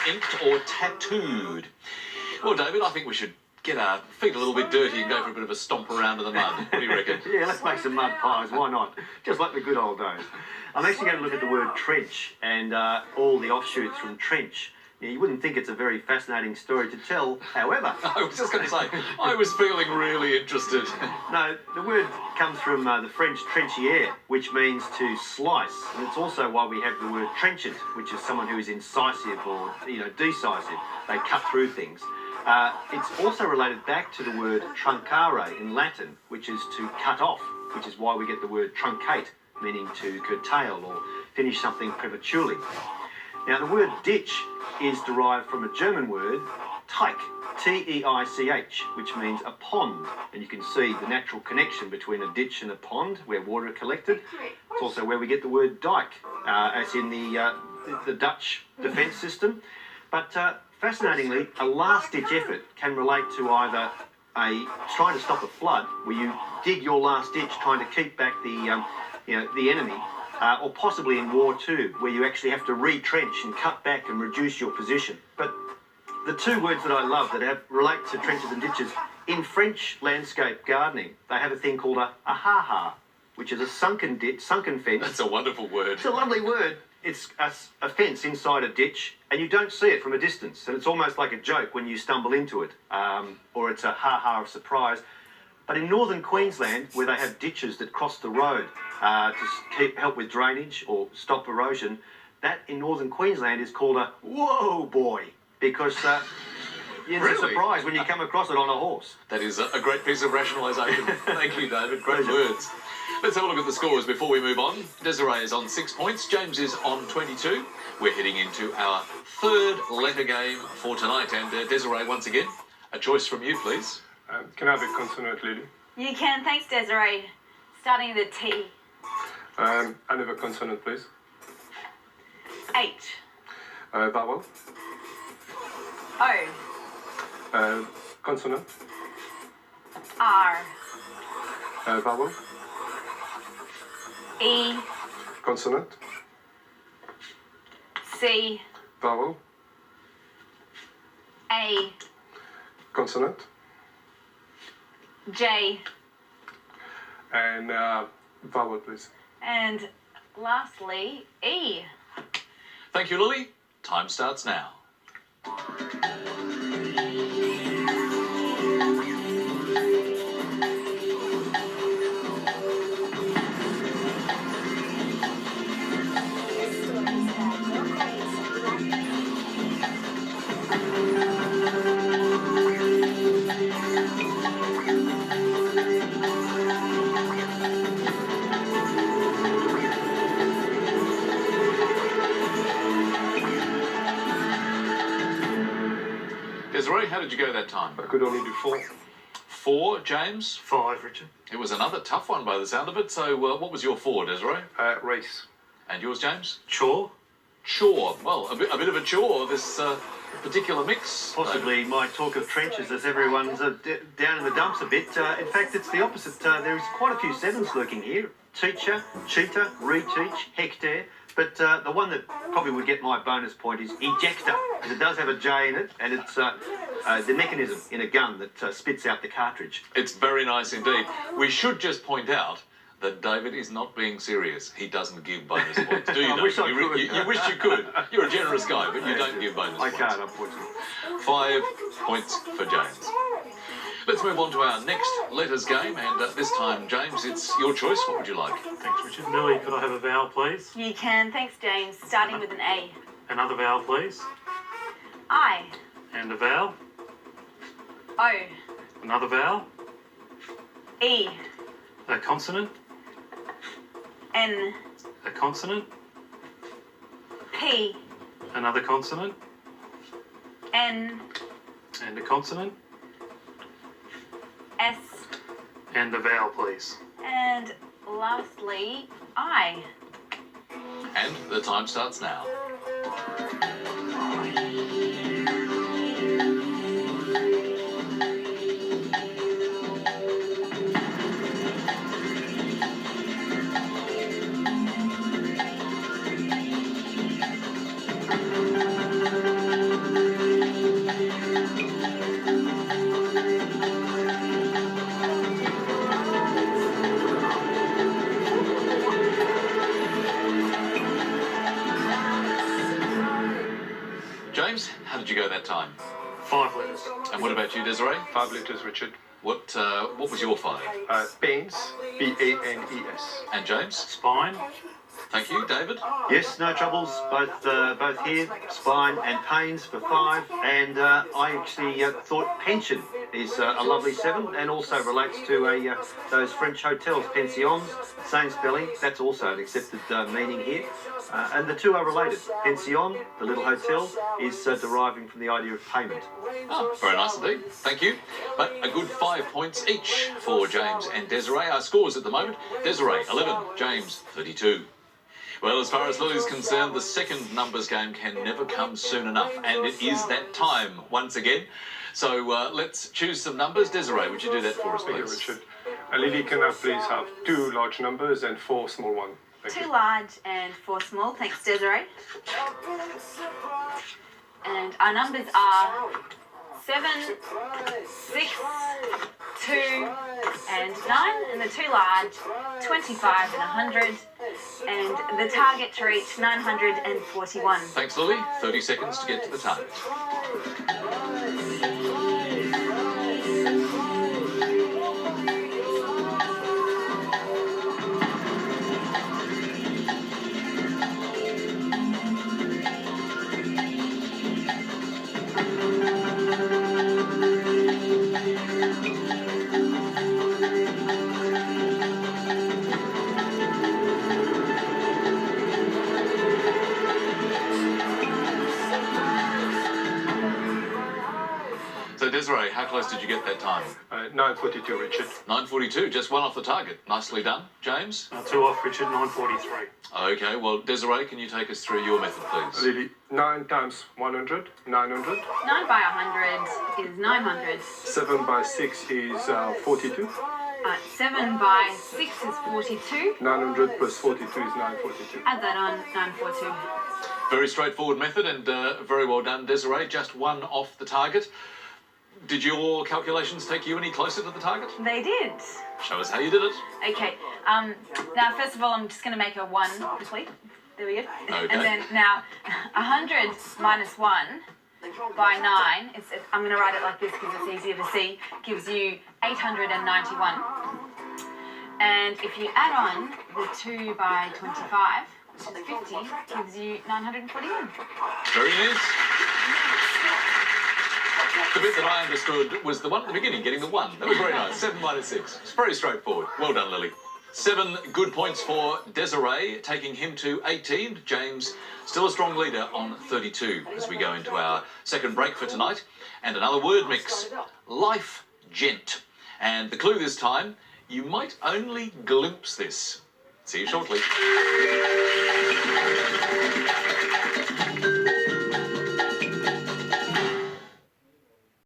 inked or tattooed. Well, David, I think we should get our feet a little bit dirty and go for a bit of a stomp around in the mud. What do you reckon? Yeah, let's make some mud pies. Why not? Just like the good old days. I'm actually going to look at the word trench and all the offshoots from trench. Now, you wouldn't think it's a very fascinating story to tell, however... I was just going to say, I was feeling really interested. No, the word comes from the French trenchier, which means to slice, and it's also why we have the word trenchant, which is someone who is incisive or, decisive. They cut through things. It's also related back to the word truncare in Latin, which is to cut off, which is why we get the word truncate, meaning to curtail or finish something prematurely. Now, the word ditch is derived from a German word, Teich, T-E-I-C-H, which means a pond. And you can see the natural connection between a ditch and a pond, where water are collected. It's also where we get the word dike, as in the Dutch defence system. But fascinatingly, a last-ditch effort can relate to either trying to stop a flood, where you dig your last ditch trying to keep back the enemy, or possibly in war too, where you actually have to retrench and cut back and reduce your position. But the two words that I love that relate to trenches and ditches, in French landscape gardening, they have a thing called a ha-ha, which is a sunken fence. That's a wonderful word. It's a lovely word. It's a fence inside a ditch, and you don't see it from a distance, and it's almost like a joke when you stumble into it, or it's a ha-ha of surprise. But in northern Queensland, where they have ditches that cross the road to help with drainage or stop erosion, that in northern Queensland is called a whoa boy, because it's a surprise when you come across it on a horse. That is a great piece of rationalisation. Thank you, David. Great words. Let's have a look at the scores before we move on. Desiree is on 6 points. James is on 22. We're heading into our third letter game for tonight. And Desiree, once again, a choice from you, please. Can I have a consonant, Lily? You can, thanks, Desiree. Starting with a T. Another consonant, please. H. Vowel. O. Consonant. R. Vowel. E. Consonant. C. Vowel. A. Consonant. J. And vowel, please. And lastly, E. Thank you, Lily. Time starts now. Desiree, how did you go that time? I could only do 4. 4, James? 5, Richard. It was another tough one by the sound of it. So what was your 4, Desiree? Race. And yours, James? Chore. Chore. Well, a bit of a chore, this particular mix. Possibly my talk of trenches as everyone's down in the dumps a bit. In fact, it's the opposite. There's quite a few 7s lurking here. Teacher, cheater, reteach, hectare. But the one that probably would get my bonus point is ejector, because it does have a J in it, and it's the mechanism in a gun that spits out the cartridge. It's very nice indeed. We should just point out that David is not being serious. He doesn't give bonus points, do you? I wish I could. You wish you could. You're a generous guy, but you don't give bonus I points. can't, unfortunately. 5 points for James. Let's move on to our next letters game, and this time, James, it's your choice. What would you like? Thanks, Richard. Lily, could I have a vowel, please? You can, thanks, James. Starting with an A. Another vowel, please. I. And a vowel. O. Another vowel. E. A consonant. N. A consonant. P. Another consonant. N. And a consonant. S. And a vowel, please. And lastly, I. And the time starts now. did you go that time? 5 letters. And what about you, Desiree? 5 letters, Richard. What was your 5? Panes, P-A-N-E-S. And James? Spine. Thank you, David. Yes, no troubles, both here, spine and pains for 5, and I actually thought pension is a lovely 7, and also relates to those French hotels, pensions, same spelling, that's also an accepted meaning here, and the two are related. Pension, the little hotel, is deriving from the idea of payment. Oh, very nice indeed. Thank you. But a good 5 points each for James and Desiree. Our scores at the moment, Desiree 11, James 32. Well, as far as Lily's concerned, the second numbers game can never come soon enough, and it is that time once again. So let's choose some numbers. Desiree, would you do that for us, Thank you, please? Richard. Lily, can I please have 2 large numbers and 4 small ones? Thank 2 you. large and 4 small. Thanks, Desiree. And our numbers are 7, 6, 2, and 9. And the 2 large, 25 and 100. And the target to reach 941. Thanks, Lily. 30 seconds to get to the target. So, Desiree, how close did you get that time? 9:42, Richard. 9:42, just one off the target. Nicely done. James? 2 off, Richard. 9:43. Okay, well, Desiree, can you take us through your method, please? Lily, 9 times 100, 900. 9 by 100 is 900. 7 by 6 is 42. 7 by 6 is 42. 900 plus 42 is 942. Add that on, 942. Very straightforward method, and very well done, Desiree. Just one off the target. Did your calculations take you any closer to the target? They did. Show us how you did it. Okay, now first of all, I'm just going to make a 1 complete. There we go. Okay. And then now, 100 minus 1 by 9, I'm going to write it like this because it's easier to see, gives you 891. And if you add on the 2 by 25, which is 50, gives you 941. Very nice. The bit that I understood was the one at the beginning, getting the 1. That was very nice. 7 minus 6. It's very straightforward. Well done, Lily. 7 good points for Desiree, taking him to 18. James, still a strong leader on 32 as we go into our second break for tonight. And another word mix, life gent. And the clue this time, you might only glimpse this. See you shortly.